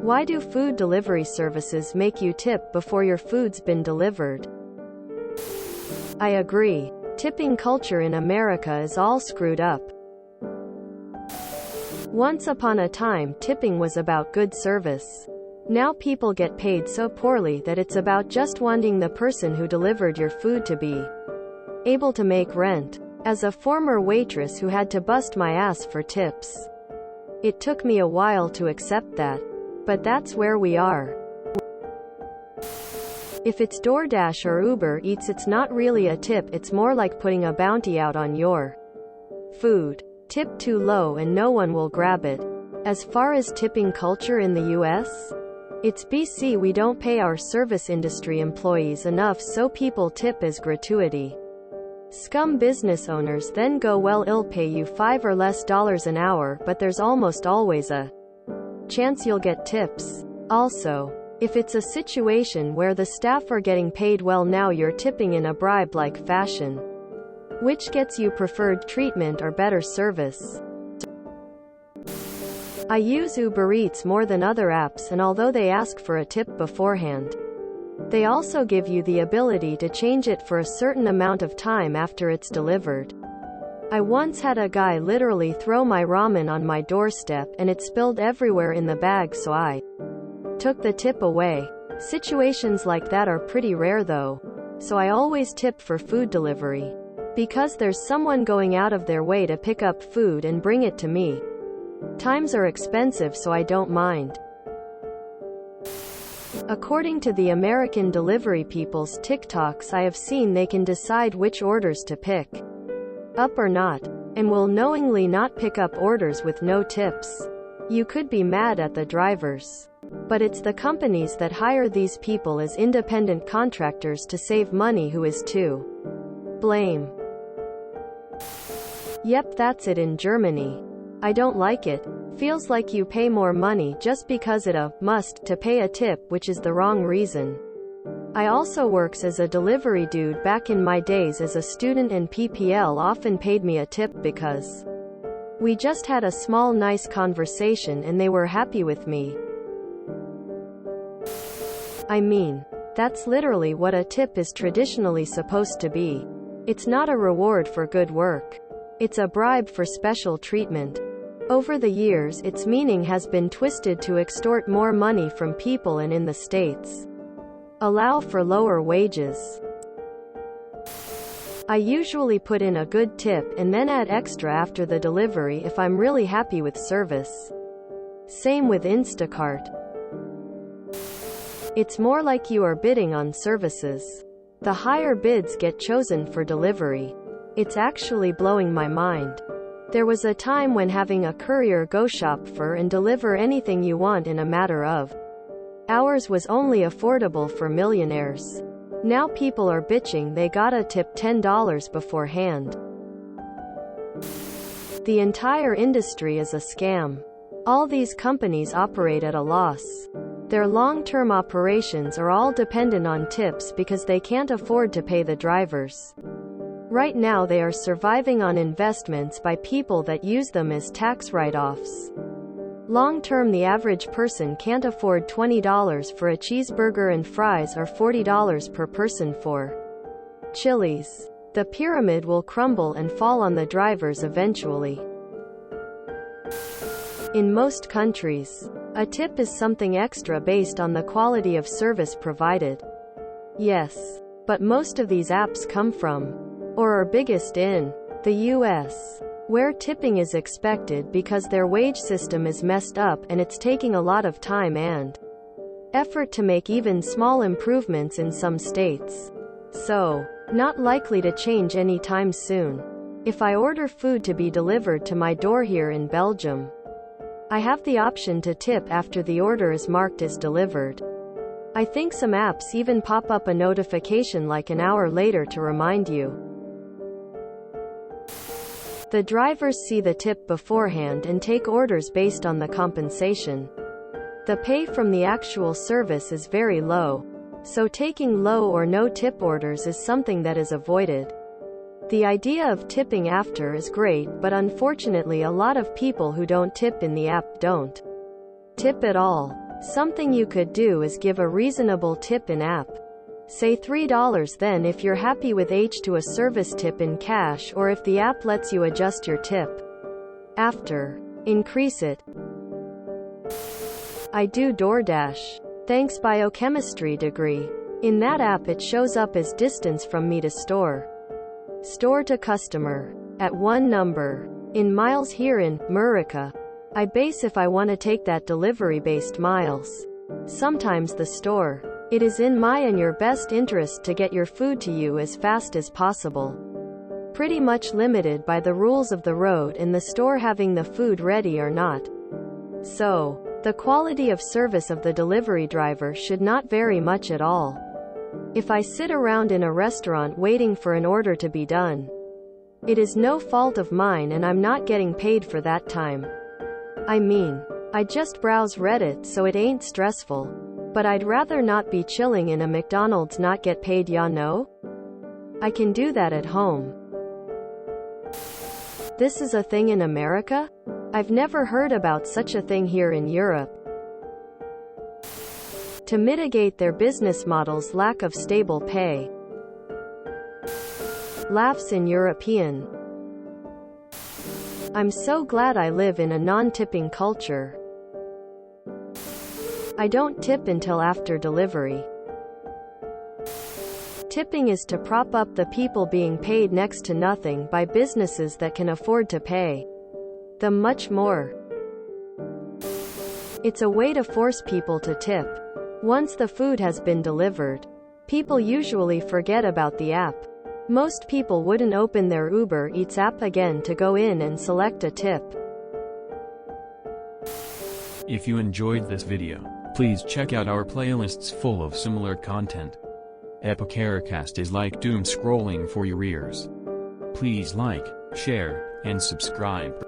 Why do food delivery services make you tip before your food's been delivered? I agree. Tipping culture in America is all screwed up. Once upon a time, tipping was about good service. Now people get paid so poorly that it's about just wanting the person who delivered your food to be able to make rent. As a former waitress who had to bust my ass for tips, it took me a while to accept that. But that's where we are. If it's DoorDash or Uber Eats, it's not really a tip, it's more like putting a bounty out on your food. Tip too low and no one will grab it. As far as tipping culture in the US, it's BC. We don't pay our service industry employees enough, so people tip as gratuity. Scum business owners then go, well, I'll pay you $5 or less an hour, but there's almost always a chance you'll get tips. Also, if it's a situation where the staff are getting paid well, now you're tipping in a bribe-like fashion, which gets you preferred treatment or better service. I use Uber Eats more than other apps, and although they ask for a tip beforehand, they also give you the ability to change it for a certain amount of time after it's delivered. I once had a guy literally throw my ramen on my doorstep and it spilled everywhere in the bag, so I took the tip away. Situations like that are pretty rare though, so I always tip for food delivery, because there's someone going out of their way to pick up food and bring it to me. Times are expensive, so I don't mind. According to the American delivery people's TikToks I have seen, they can decide which orders to pick up or not, and will knowingly not pick up orders with no tips. You could be mad at the drivers, but it's the companies that hire these people as independent contractors to save money who is to blame. Yep, that's it in Germany. I don't like it. Feels like you pay more money just because it must to pay a tip, which is the wrong reason. I also works as a delivery dude. Back in my days as a student, and PPL often paid me a tip because we just had a small nice conversation and they were happy with me. I mean, that's literally what a tip is traditionally supposed to be. It's not a reward for good work. It's a bribe for special treatment. Over the years, its meaning has been twisted to extort more money from people, and in the States, allow for lower wages. I usually put in a good tip and then add extra after the delivery if I'm really happy with service. Same with Instacart. It's more like you are bidding on services. The higher bids get chosen for delivery. It's actually blowing my mind. There was a time when having a courier go shop for and deliver anything you want in a matter of hours was only affordable for millionaires. Now people are bitching they gotta tip $10 beforehand. The entire industry is a scam. All these companies operate at a loss. Their long-term operations are all dependent on tips because they can't afford to pay the drivers. Right now they are surviving on investments by people that use them as tax write-offs. Long-term, the average person can't afford $20 for a cheeseburger and fries, or $40 per person for Chili's. The pyramid will crumble and fall on the drivers eventually. In most countries, a tip is something extra based on the quality of service provided. Yes, but most of these apps come from, or are biggest in, the US, where tipping is expected because their wage system is messed up and it's taking a lot of time and effort to make even small improvements in some states. So, not likely to change anytime soon. If I order food to be delivered to my door here in Belgium, I have the option to tip after the order is marked as delivered. I think some apps even pop up a notification like an hour later to remind you. The drivers see the tip beforehand and take orders based on the compensation. The pay from the actual service is very low, so taking low or no tip orders is something that is avoided. The idea of tipping after is great, but unfortunately a lot of people who don't tip in the app don't tip at all. Something you could do is give a reasonable tip in app. Say $3, then if you're happy with H to a service tip in cash, or if the app lets you adjust your tip after. Increase it. I do DoorDash. Thanks biochemistry degree. In that app it shows up as distance from me to store. Store to customer. At one number. In miles here in Murica. I base if I want to take that delivery based miles. Sometimes the store. It is in my and your best interest to get your food to you as fast as possible. Pretty much limited by the rules of the road and the store having the food ready or not. So, the quality of service of the delivery driver should not vary much at all. If I sit around in a restaurant waiting for an order to be done, it is no fault of mine and I'm not getting paid for that time. I mean, I just browse Reddit so it ain't stressful. But I'd rather not be chilling in a McDonald's not get paid, ya know? I can do that at home. This is a thing in America? I've never heard about such a thing here in Europe. To mitigate their business model's lack of stable pay. Laughs in European. I'm so glad I live in a non-tipping culture. I don't tip until after delivery. Tipping is to prop up the people being paid next to nothing by businesses that can afford to pay them much more. It's a way to force people to tip. Once the food has been delivered, people usually forget about the app. Most people wouldn't open their Uber Eats app again to go in and select a tip. If you enjoyed this video, please check out our playlists full of similar content. TooAfraidToAsk is like doom scrolling for your ears. Please like, share, and subscribe.